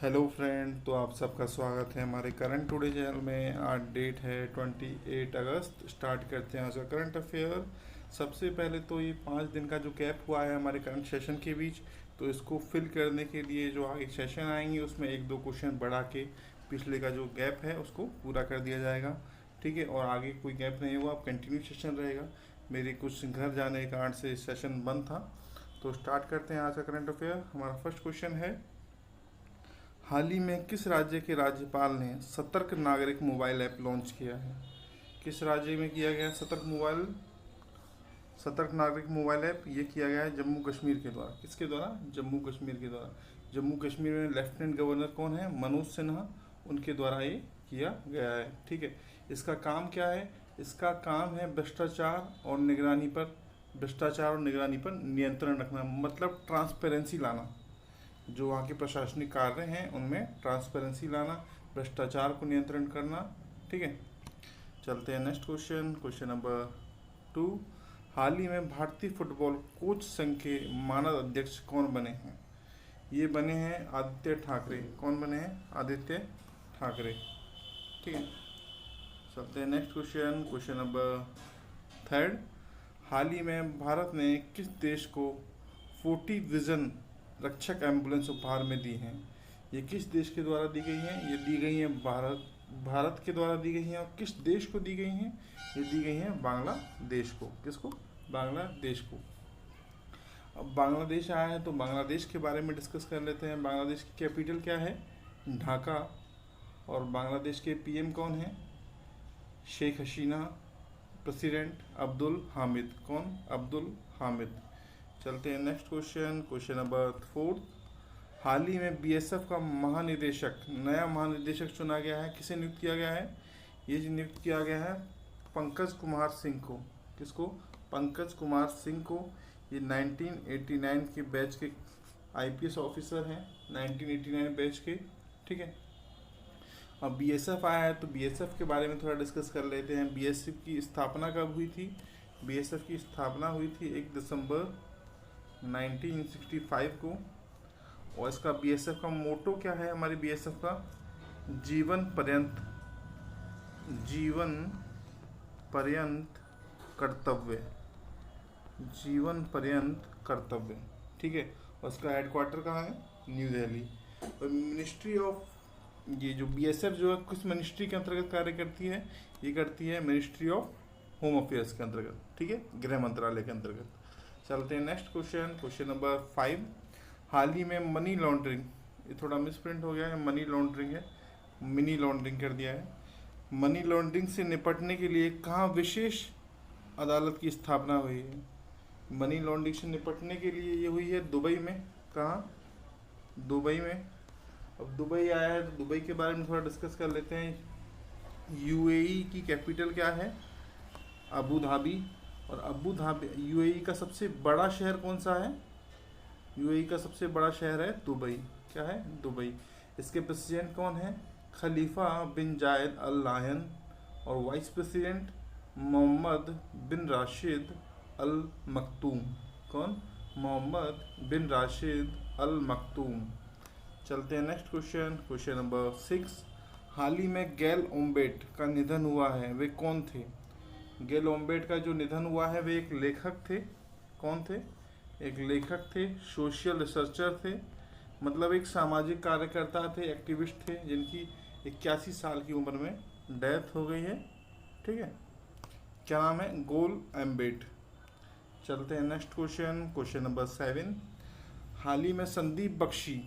Hello friend, तो आप सबका स्वागत है हमारे करंट टुडे चैनल में। आज डेट है 28 अगस्त। स्टार्ट करते हैं आज का करंट अफेयर। सबसे पहले तो ये 5 दिन का जो गैप हुआ है हमारे करंट सेशन के बीच, तो इसको फिल करने के लिए जो आगे सेशन आएंगे उसमें एक दो क्वेश्चन बढ़ा के पिछले का जो गैप है उसको पूरा कर दिया जाएगा। ठीक है, और आगे कोई गैप नहीं हुआ, अब कंटिन्यू सेशन रहेगा। मेरे कुछ घर जाने के कारण से सेशन बंद था। तो स्टार्ट करते हैं आज का करंट अफेयर। हमारा फर्स्ट क्वेश्चन है, हाल ही में किस राज्य के राज्यपाल ने सतर्क नागरिक मोबाइल ऐप लॉन्च किया है? किस राज्य में किया गया सतर्क नागरिक मोबाइल ऐप? ये किया गया है जम्मू कश्मीर के द्वारा। किसके द्वारा? जम्मू कश्मीर के द्वारा। जम्मू कश्मीर में लेफ्टिनेंट गवर्नर कौन है? मनोज सिन्हा, उनके द्वारा ये किया गया है। ठीक है, इसका काम क्या है? इसका काम है भ्रष्टाचार और निगरानी पर नियंत्रण रखना, मतलब ट्रांसपेरेंसी लाना। जो वहाँ के प्रशासनिक कार्य हैं उनमें ट्रांसपेरेंसी लाना, भ्रष्टाचार को नियंत्रण करना। ठीक है, चलते हैं नेक्स्ट क्वेश्चन। क्वेश्चन नंबर 2, हाल ही में भारतीय फुटबॉल कोच संघ के मानद अध्यक्ष कौन बने हैं? ये बने हैं आदित्य ठाकरे। कौन बने हैं? आदित्य ठाकरे। ठीक है, चलते हैं नेक्स्ट क्वेश्चन। क्वेश्चन नंबर 3, हाल ही में भारत ने किस देश को 40 विजन रक्षक एम्बुलेंस उपहार में दी हैं? ये किस देश के द्वारा दी गई हैं? ये दी गई हैं भारत के द्वारा दी गई हैं। और किस देश को दी गई हैं? ये दी गई हैं बांग्लादेश को। किसको? बांग्लादेश को। अब बांग्लादेश आया है तो बांग्लादेश के बारे में डिस्कस कर लेते हैं। बांग्लादेश की कैपिटल क्या है? ढाका। और बांग्लादेश के पीएम कौन है? शेख हसीना। प्रेसिडेंट अब्दुल हामिद। कौन? अब्दुल हामिद। चलते हैं नेक्स्ट क्वेश्चन। क्वेश्चन नंबर 4, हाल ही में बीएसएफ का नया महानिदेशक चुना गया है। किसे नियुक्त किया गया है? ये नियुक्त किया गया है पंकज कुमार सिंह को। किसको? पंकज कुमार सिंह को। ये 1989 के बैच के आईपीएस ऑफिसर हैं, 1989 बैच के। ठीक है, अब बीएसएफ आया है तो बीएसएफ के बारे में थोड़ा डिस्कस कर लेते हैं। बीएसएफ की स्थापना कब हुई थी? बीएसएफ की स्थापना हुई थी 1 दिसंबर 1965 को। और इसका बीएसएफ का मोटो क्या है? हमारे बीएसएफ का जीवन पर्यंत कर्तव्य। जीवन पर्यंत कर्तव्य। ठीक है, और उसका हेडक्वार्टर कहाँ है? न्यू दिल्ली। और मिनिस्ट्री ऑफ, ये जो बीएसएफ जो है किस मिनिस्ट्री के अंतर्गत कार्य करती है? ये करती है मिनिस्ट्री ऑफ होम अफेयर्स के अंतर्गत। ठीक है, गृह मंत्रालय के अंतर्गत। चलते हैं नेक्स्ट क्वेश्चन। क्वेश्चन नंबर 5, हाल ही में मनी लॉन्ड्रिंग, ये थोड़ा मिसप्रिंट हो गया है, मनी लॉन्ड्रिंग है, मिनी लॉन्ड्रिंग कर दिया है। मनी लॉन्ड्रिंग से निपटने के लिए कहाँ विशेष अदालत की स्थापना हुई है? मनी लॉन्ड्रिंग से निपटने के लिए ये हुई है दुबई में। कहाँ? दुबई में। अब दुबई आया है तो दुबई के बारे में थोड़ा डिस्कस कर लेते हैं। यूएई की कैपिटल क्या है? Abu Dhabi. और अबू धाबी, यूएई का सबसे बड़ा शहर कौन सा है? यूएई का सबसे बड़ा शहर है दुबई। क्या है? दुबई। इसके प्रेसिडेंट कौन है? खलीफा बिन जायद अल नाहयान। और वाइस प्रेसिडेंट मोहम्मद बिन राशिद अल मखतूम। कौन? मोहम्मद बिन राशिद अल मखतूम। चलते हैं नेक्स्ट क्वेश्चन। क्वेश्चन नंबर 6, हाल ही में गैल ओम्बेट का निधन हुआ है, वे कौन थे? गैल ओम्बेट का जो निधन हुआ है वे एक लेखक थे। कौन थे? एक लेखक थे, सोशल रिसर्चर थे, मतलब एक सामाजिक कार्यकर्ता थे, एक्टिविस्ट थे, जिनकी 81 साल की उम्र में डेथ हो गई है। ठीक है, क्या नाम है? गोल एम्बेट। चलते हैं नेक्स्ट क्वेश्चन। क्वेश्चन नंबर 7, हाल ही में संदीप बख्शी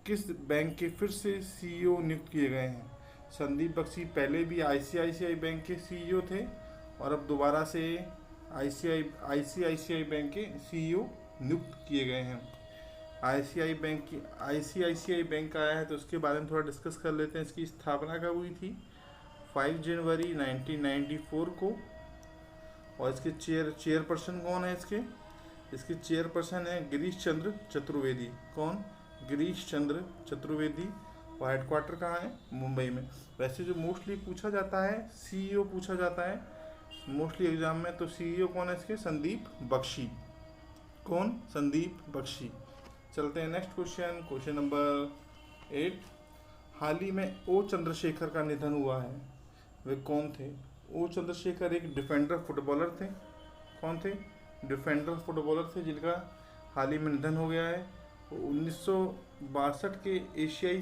किस बैंक के फिर से सीईओ नियुक्त किए गए हैं? संदीप बख्शी पहले भी आईसीआईसीआई बैंक के सीईओ थे और अब दोबारा से आईसीआईसीआई बैंक के सीईओ नियुक्त किए गए हैं। आईसीआईसीआई बैंक आया है तो उसके बारे में थोड़ा डिस्कस कर लेते हैं। इसकी स्थापना कब हुई थी? 5 जनवरी 1994 को। और इसके चेयरपर्सन कौन है? इसके चेयरपर्सन है गिरीश चंद्र चतुर्वेदी। कौन? गिरीश चंद्र चतुर्वेदी। और हेडक्वार्टर कहाँ है? मुंबई में। वैसे जो मोस्टली पूछा जाता है, सीईओ पूछा जाता है मोस्टली एग्जाम में, तो सीईओ कौन है इसके? संदीप बख्शी। कौन? संदीप बख्शी। चलते हैं नेक्स्ट क्वेश्चन। Question number 8। हाल ही में ओ चंद्रशेखर का निधन हुआ है, वे कौन थे? ओ चंद्रशेखर एक डिफेंडर फुटबॉलर थे। कौन थे? डिफेंडर फुटबॉलर थे जिनका हाल ही में निधन हो गया है। वो 1962 के एशियाई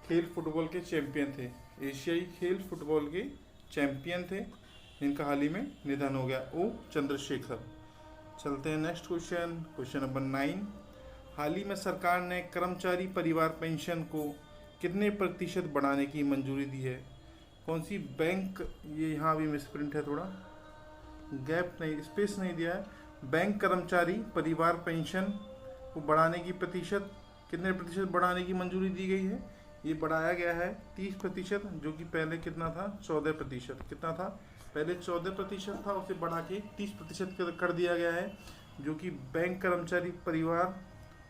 खेल फुटबॉल के चैंपियन थे। एशियाई खेल फुटबॉल के चैंपियन थे जिनका हाल ही में निधन हो गया, ओ चंद्रशेखर। चलते हैं नेक्स्ट क्वेश्चन, क्वेश्चन नंबर 9। हाल ही में सरकार ने कर्मचारी परिवार पेंशन को कितने प्रतिशत बढ़ाने की मंजूरी दी है? कौन सी बैंक? ये यहाँ भी मिसप्रिंट है, थोड़ा गैप नहीं, स्पेस नहीं दिया है। बैंक कर्मचारी परिवार पेंशन को बढ़ाने की प्रतिशत, कितने प्रतिशत बढ़ाने की मंजूरी दी गई है? ये बढ़ाया गया है 30%, जो कि पहले कितना था? 14%। कितना था? पहले 14% था, उसे बढ़ा के 30% कर दिया गया है, जो कि बैंक कर्मचारी परिवार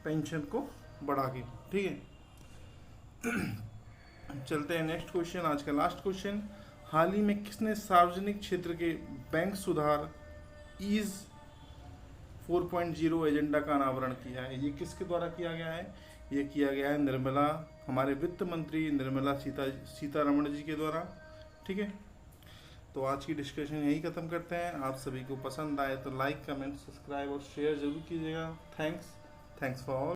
पेंशन को बढ़ा के। ठीक है, चलते हैं नेक्स्ट क्वेश्चन, आज का लास्ट क्वेश्चन। हाल ही में किसने सार्वजनिक क्षेत्र के बैंक सुधार ईज 4.0 एजेंडा का अनावरण किया है? ये किसके द्वारा किया गया है? ये किया गया है निर्मला, हमारे वित्त मंत्री निर्मला सीतारमण जी के द्वारा। ठीक है, तो आज की डिस्कशन यही खत्म करते हैं। आप सभी को पसंद आए तो लाइक, कमेंट, सब्सक्राइब और शेयर जरूर कीजिएगा। Thanks for all.